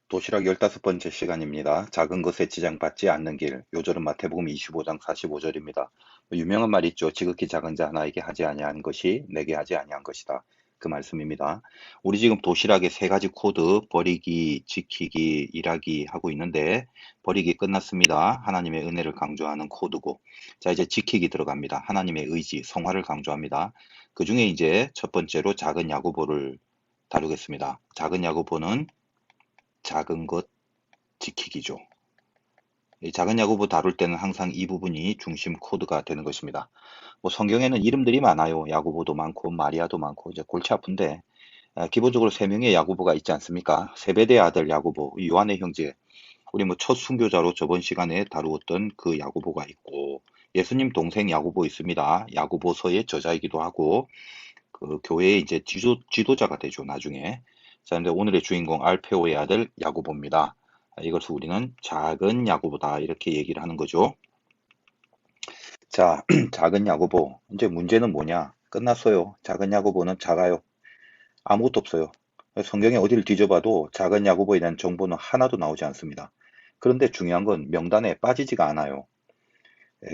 도시락 15번째 시간입니다. 작은 것에 지장받지 않는 길. 요절은 마태복음 25장 45절입니다. 유명한 말 있죠. 지극히 작은 자 하나에게 하지 아니한 것이 내게 하지 아니한 것이다. 그 말씀입니다. 우리 지금 도시락에 세 가지 코드, 버리기, 지키기, 일하기 하고 있는데, 버리기 끝났습니다. 하나님의 은혜를 강조하는 코드고, 자, 이제 지키기 들어갑니다. 하나님의 의지, 성화를 강조합니다. 그 중에 이제 첫 번째로 작은 야고보를 다루겠습니다. 작은 야고보는 작은 것 지키기죠. 이 작은 야고보 다룰 때는 항상 이 부분이 중심 코드가 되는 것입니다. 뭐 성경에는 이름들이 많아요. 야고보도 많고 마리아도 많고 이제 골치 아픈데 기본적으로 세 명의 야고보가 있지 않습니까? 세베대의 아들 야고보, 요한의 형제. 우리 뭐 첫 순교자로 저번 시간에 다루었던 그 야고보가 있고 예수님 동생 야고보 있습니다. 야고보서의 저자이기도 하고 그 교회의 이제 지도자가 되죠, 나중에. 자, 근데 오늘의 주인공 알페오의 아들 야고보입니다. 이것을 우리는 작은 야고보다 이렇게 얘기를 하는 거죠. 자, 작은 야고보. 이제 문제는 뭐냐? 끝났어요. 작은 야고보는 작아요. 아무것도 없어요. 성경에 어디를 뒤져봐도 작은 야고보에 대한 정보는 하나도 나오지 않습니다. 그런데 중요한 건 명단에 빠지지가 않아요.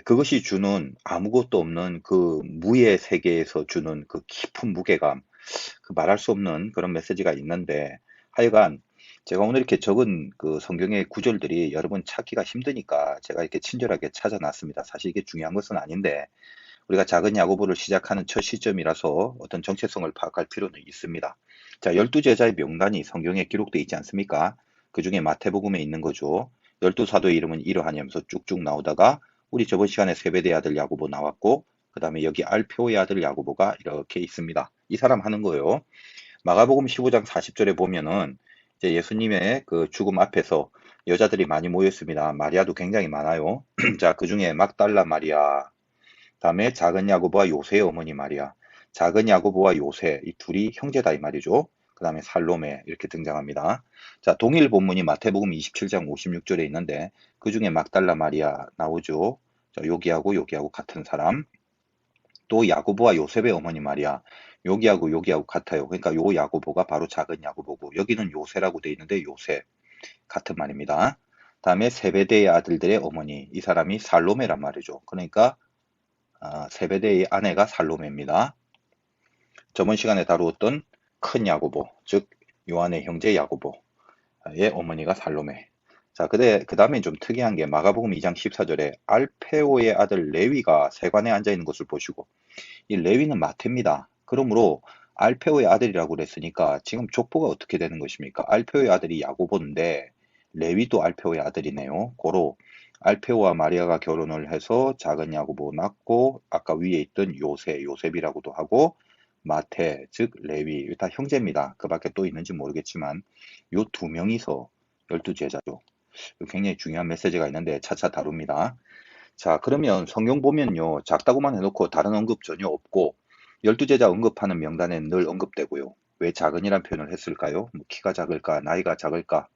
그것이 주는 아무것도 없는 그 무의 세계에서 주는 그 깊은 무게감, 그 말할 수 없는 그런 메시지가 있는데 하여간 제가 오늘 이렇게 적은 그 성경의 구절들이 여러분 찾기가 힘드니까 제가 이렇게 친절하게 찾아놨습니다. 사실 이게 중요한 것은 아닌데 우리가 작은 야고보를 시작하는 첫 시점이라서 어떤 정체성을 파악할 필요는 있습니다. 자, 12제자의 명단이 성경에 기록되어 있지 않습니까? 그 중에 마태복음에 있는 거죠. 12사도의 이름은 이러하냐면서 쭉쭉 나오다가 우리 저번 시간에 세베대의 아들 야고보 나왔고 그 다음에 여기 알페오의 아들 야고보가 이렇게 있습니다. 이 사람 하는 거예요. 마가복음 15장 40절에 보면은 이제 예수님의 그 죽음 앞에서 여자들이 많이 모였습니다. 마리아도 굉장히 많아요. 자, 그 중에 막달라 마리아, 다음에 작은 야고보와 요새의 어머니 마리아, 작은 야고보와 요새 이 둘이 형제다 이 말이죠. 그 다음에 살로메 이렇게 등장합니다. 자, 동일 본문이 마태복음 27장 56절에 있는데 그 중에 막달라 마리아 나오죠. 자, 여기하고 같은 사람. 또 야고보와 요셉의 어머니 마리아, 여기하고 같아요. 그러니까 요 야고보가 바로 작은 야고보고 여기는 요새라고 돼 있는데 요셉 같은 말입니다. 다음에 세베대의 아들들의 어머니, 이 사람이 살로메란 말이죠. 그러니까 세베대의 아내가 살로메입니다. 저번 시간에 다루었던 큰 야고보, 즉 요한의 형제 야고보의 어머니가 살로메. 자, 그 다음에 좀 특이한 게 마가복음 2장 14절에 알페오의 아들 레위가 세관에 앉아 있는 것을 보시고 이 레위는 마태입니다. 그러므로 알페오의 아들이라고 그랬으니까 지금 족보가 어떻게 되는 것입니까? 알페오의 아들이 야고보인데 레위도 알페오의 아들이네요. 고로 알페오와 마리아가 결혼을 해서 작은 야고보 낳고 아까 위에 있던 요셉이라고도 하고 마태, 즉 레위, 다 형제입니다. 그 밖에 또 있는지 모르겠지만 요 두 명이서 12제자죠. 굉장히 중요한 메시지가 있는데 차차 다룹니다. 자, 그러면 성경 보면요. 작다고만 해놓고 다른 언급 전혀 없고 12제자 언급하는 명단에 늘 언급되고요. 왜 작은이란 표현을 했을까요? 뭐 키가 작을까, 나이가 작을까?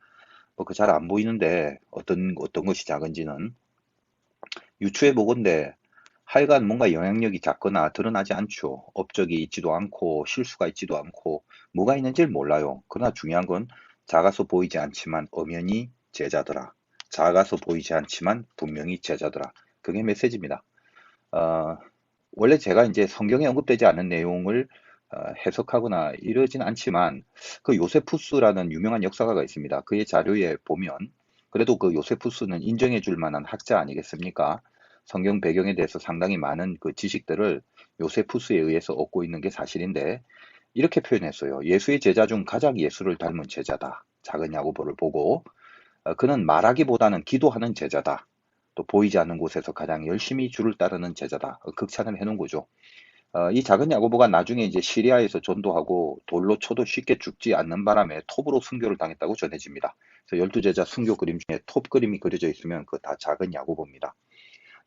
뭐 그 잘 안 보이는데 어떤 것이 작은지는 유추해 보건대 하여간 뭔가 영향력이 작거나 드러나지 않죠. 업적이 있지도 않고 실수가 있지도 않고 뭐가 있는지를 몰라요. 그러나 중요한 건 작아서 보이지 않지만 엄연히 제자더라. 작아서 보이지 않지만 분명히 제자더라. 그게 메시지입니다. 어, 원래 제가 이제 성경에 언급되지 않은 내용을 해석하거나 이러진 않지만 그 요세푸스라는 유명한 역사가가 있습니다. 그의 자료에 보면 그래도 그 요세푸스는 인정해 줄 만한 학자 아니겠습니까? 성경 배경에 대해서 상당히 많은 그 지식들을 요세푸스에 의해서 얻고 있는 게 사실인데 이렇게 표현했어요. 예수의 제자 중 가장 예수를 닮은 제자다. 작은 야고보를 보고 그는 말하기보다는 기도하는 제자다. 또 보이지 않는 곳에서 가장 열심히 주를 따르는 제자다. 극찬을 해놓은 거죠. 이 작은 야고보가 나중에 이제 시리아에서 전도하고 돌로 쳐도 쉽게 죽지 않는 바람에 톱으로 순교를 당했다고 전해집니다. 그래서 12제자 순교 그림 중에 톱 그림이 그려져 있으면 그거 다 작은 야고보입니다.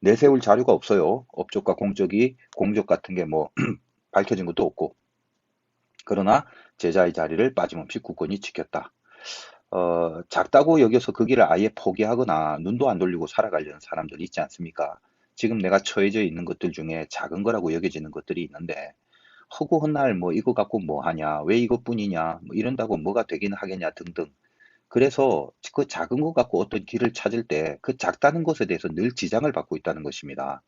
내세울 자료가 없어요. 업적과 공적 같은 게 뭐 밝혀진 것도 없고. 그러나 제자의 자리를 빠짐없이 굳건히 지켰다. 작다고 여겨서 그 길을 아예 포기하거나 눈도 안 돌리고 살아가려는 사람들이 있지 않습니까? 지금 내가 처해져 있는 것들 중에 작은 거라고 여겨지는 것들이 있는데 허구한 날 뭐 이거 갖고 뭐 하냐, 왜 이것뿐이냐, 뭐 이런다고 뭐가 되긴 하겠냐 등등 그래서 그 작은 것 갖고 어떤 길을 찾을 때 그 작다는 것에 대해서 늘 지장을 받고 있다는 것입니다.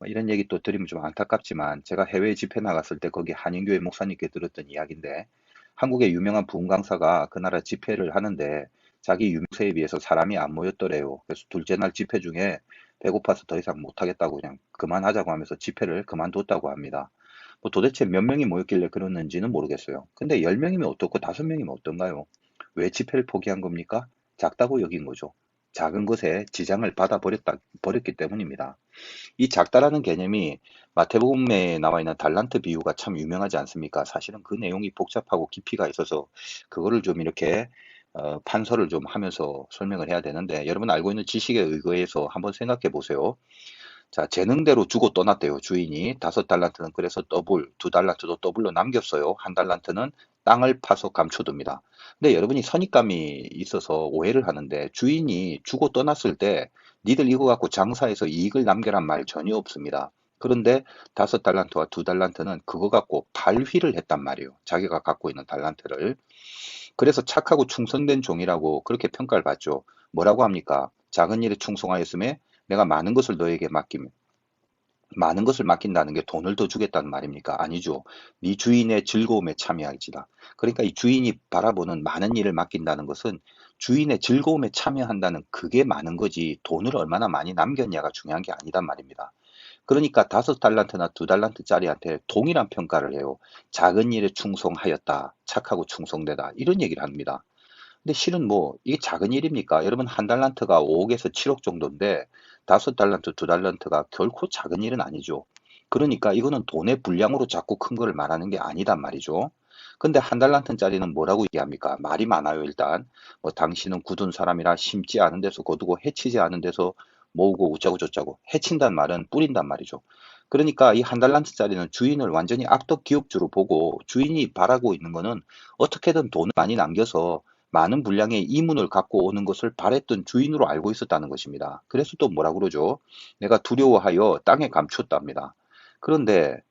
뭐 이런 얘기 또 드리면 좀 안타깝지만 제가 해외 집회 나갔을 때 거기 한인교회 목사님께 들었던 이야기인데 한국의 유명한 부흥 강사가 그 나라 집회를 하는데 자기 유명세에 비해서 사람이 안 모였더래요. 그래서 둘째 날 집회 중에 배고파서 더 이상 못하겠다고 그냥 그만하자고 하면서 집회를 그만뒀다고 합니다. 뭐 도대체 몇 명이 모였길래 그러는지는 모르겠어요. 근데 10명이면 어떻고 5명이면 어떤가요? 왜 집회를 포기한 겁니까? 작다고 여긴 거죠. 작은 것에 지장을 버렸기 때문입니다. 이 작다라는 개념이 마태복음에 나와 있는 달란트 비유가 참 유명하지 않습니까? 사실은 그 내용이 복잡하고 깊이가 있어서 그거를 좀 이렇게 판서를 좀 하면서 설명을 해야 되는데 여러분 알고 있는 지식에 의거해서 한번 생각해 보세요. 자, 재능대로 주고 떠났대요, 주인이. 5달란트는 그래서 더블, 2달란트도 더블로 남겼어요. 1달란트는 땅을 파서 감춰둡니다. 근데 여러분이 선입감이 있어서 오해를 하는데 주인이 주고 떠났을 때 니들 이거 갖고 장사해서 이익을 남겨란 말 전혀 없습니다. 그런데 5달란트와 2달란트는 그거 갖고 발휘를 했단 말이에요. 자기가 갖고 있는 달란트를. 그래서 착하고 충성된 종이라고 그렇게 평가를 받죠. 뭐라고 합니까? 작은 일에 충성하였음에 내가 많은 것을 너에게 맡기면 많은 것을 맡긴다는 게 돈을 더 주겠다는 말입니까? 아니죠. 네 주인의 즐거움에 참여할지다. 그러니까 이 주인이 바라보는 많은 일을 맡긴다는 것은 주인의 즐거움에 참여한다는 그게 많은 거지 돈을 얼마나 많이 남겼냐가 중요한 게 아니단 말입니다. 그러니까 5달란트나 2달란트짜리한테 동일한 평가를 해요. 작은 일에 충성하였다. 착하고 충성되다. 이런 얘기를 합니다. 근데 실은 뭐 이게 작은 일입니까? 여러분 한 달란트가 5억에서 7억 정도인데 5달란트, 2달란트가 결코 작은 일은 아니죠. 그러니까 이거는 돈의 분량으로 자꾸 큰 거를 말하는 게 아니단 말이죠. 근데 한 달란트짜리는 뭐라고 얘기합니까? 말이 많아요, 일단. 뭐 당신은 굳은 사람이라 심지 않은 데서 거두고 해치지 않은 데서 모으고 우짜고 저짜고 해친단 말은 뿌린단 말이죠. 그러니까 이 한 달란트짜리는 주인을 완전히 악덕 기업주로 보고 주인이 바라고 있는 거는 어떻게든 돈을 많이 남겨서 많은 분량의 이문을 갖고 오는 것을 바랬던 주인으로 알고 있었다는 것입니다. 그래서 또 뭐라 그러죠? 내가 두려워하여 땅에 감추었답니다. 그런데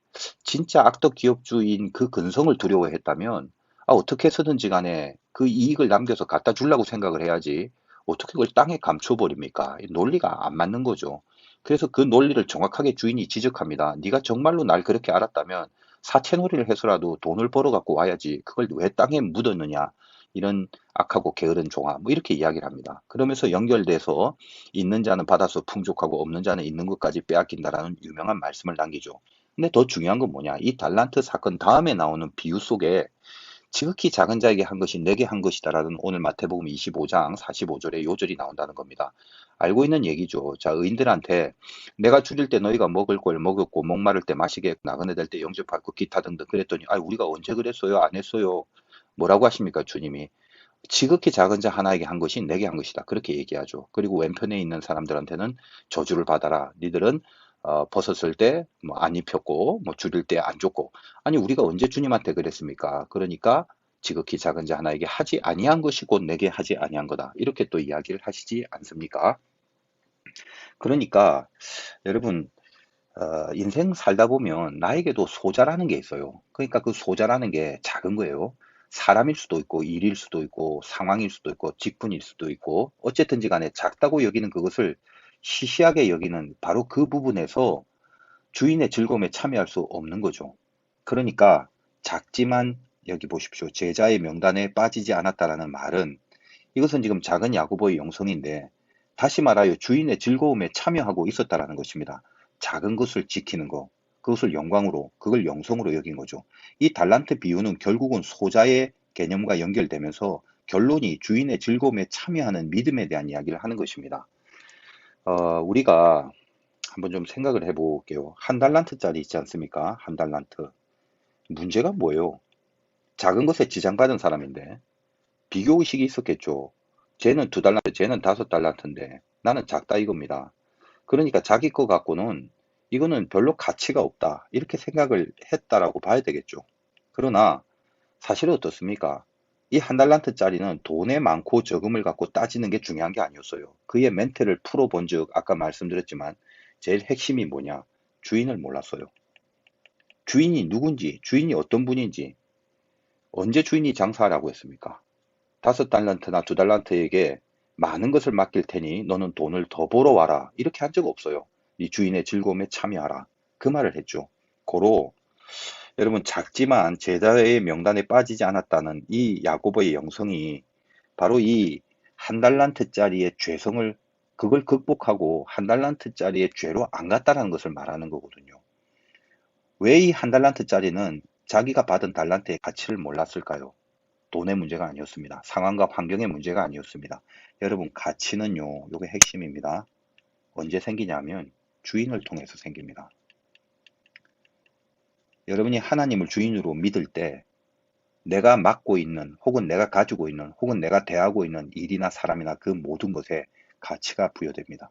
진짜 악덕 기업주인 그 근성을 두려워했다면 어떻게 해서든지 간에 그 이익을 남겨서 갖다 주려고 생각을 해야지 어떻게 그걸 땅에 감춰버립니까? 논리가 안 맞는 거죠. 그래서 그 논리를 정확하게 주인이 지적합니다. 네가 정말로 날 그렇게 알았다면 사채놀이를 해서라도 돈을 벌어 갖고 와야지 그걸 왜 땅에 묻었느냐 이런 악하고 게으른 종아 뭐 이렇게 이야기를 합니다. 그러면서 연결돼서 있는 자는 받아서 풍족하고 없는 자는 있는 것까지 빼앗긴다라는 유명한 말씀을 남기죠. 근데 더 중요한 건 뭐냐? 이 달란트 사건 다음에 나오는 비유 속에 지극히 작은 자에게 한 것이 내게 한 것이다라는 오늘 마태복음 25장 45절의 요절이 나온다는 겁니다. 알고 있는 얘기죠. 자, 의인들한테 내가 줄일 때 너희가 먹을 걸 먹었고 목마를 때 마시게 나그네 될 때 영접할 거 기타 등등 그랬더니 우리가 언제 그랬어요? 안 했어요. 뭐라고 하십니까? 주님이. 지극히 작은 자 하나에게 한 것이 내게 한 것이다. 그렇게 얘기하죠. 그리고 왼편에 있는 사람들한테는 저주를 받아라. 니들은 벗었을 때 뭐 안 입혔고 뭐 줄일 때 안 줬고 아니 우리가 언제 주님한테 그랬습니까? 그러니까 지극히 작은 자 하나에게 하지 아니한 것이 곧 내게 하지 아니한 거다. 이렇게 또 이야기를 하시지 않습니까? 그러니까 여러분 인생 살다 보면 나에게도 소자라는 게 있어요. 그러니까 그 소자라는 게 작은 거예요. 사람일 수도 있고, 일일 수도 있고, 상황일 수도 있고, 직분일 수도 있고, 어쨌든지 간에 작다고 여기는 그것을 시시하게 여기는 바로 그 부분에서 주인의 즐거움에 참여할 수 없는 거죠. 그러니까 작지만 여기 보십시오. 제자의 명단에 빠지지 않았다라는 말은 이것은 지금 작은 야고보의 영성인데 다시 말하여 주인의 즐거움에 참여하고 있었다라는 것입니다. 작은 것을 지키는 것, 그것을 영광으로, 그걸 영성으로 여긴 거죠. 이 달란트 비유는 결국은 소자의 개념과 연결되면서 결론이 주인의 즐거움에 참여하는 믿음에 대한 이야기를 하는 것입니다. 우리가 한번 좀 생각을 해볼게요. 한 달란트짜리 있지 않습니까? 한 달란트. 문제가 뭐예요? 작은 것에 지장받은 사람인데 비교의식이 있었겠죠. 쟤는 2달란트, 쟤는 5달란트인데 나는 작다 이겁니다. 그러니까 자기 거 갖고는 이거는 별로 가치가 없다. 이렇게 생각을 했다라고 봐야 되겠죠. 그러나 사실은 어떻습니까? 이 한 달란트짜리는 돈의 많고 적음을 갖고 따지는 게 중요한 게 아니었어요. 그의 멘트를 풀어본 즉 아까 말씀드렸지만 제일 핵심이 뭐냐? 주인을 몰랐어요. 주인이 누군지, 주인이 어떤 분인지, 언제 주인이 장사하라고 했습니까? 5달란트나 2달란트에게 많은 것을 맡길 테니 너는 돈을 더 벌어와라. 이렇게 한 적 없어요. 네 주인의 즐거움에 참여하라. 그 말을 했죠. 고로 여러분 작지만 제자의 명단에 빠지지 않았다는 이 야고보의 영성이 바로 이 한 달란트짜리의 죄성을 그걸 극복하고 한 달란트짜리의 죄로 안 갔다라는 것을 말하는 거거든요. 왜 이 한 달란트짜리는 자기가 받은 달란트의 가치를 몰랐을까요? 돈의 문제가 아니었습니다. 상황과 환경의 문제가 아니었습니다. 여러분 가치는요, 요게 핵심입니다. 언제 생기냐면 주인을 통해서 생깁니다. 여러분이 하나님을 주인으로 믿을 때 내가 맡고 있는 혹은 내가 가지고 있는 혹은 내가 대하고 있는 일이나 사람이나 그 모든 것에 가치가 부여됩니다.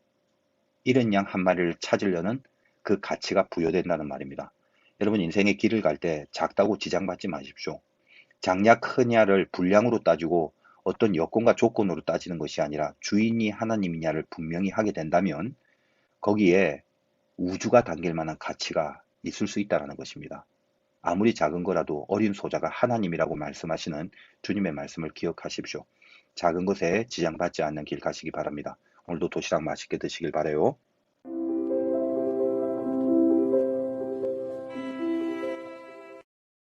이런 양 한 마리를 찾으려는 그 가치가 부여된다는 말입니다. 여러분 인생의 길을 갈 때 작다고 지장받지 마십시오. 작냐 크냐를 분량으로 따지고 어떤 여건과 조건으로 따지는 것이 아니라 주인이 하나님이냐를 분명히 하게 된다면 거기에 우주가 담길 만한 가치가 있을 수 있다는 것입니다. 아무리 작은 거라도 어린 소자가 하나님이라고 말씀하시는 주님의 말씀을 기억하십시오. 작은 것에 지장받지 않는 길 가시기 바랍니다. 오늘도 도시락 맛있게 드시길 바라요.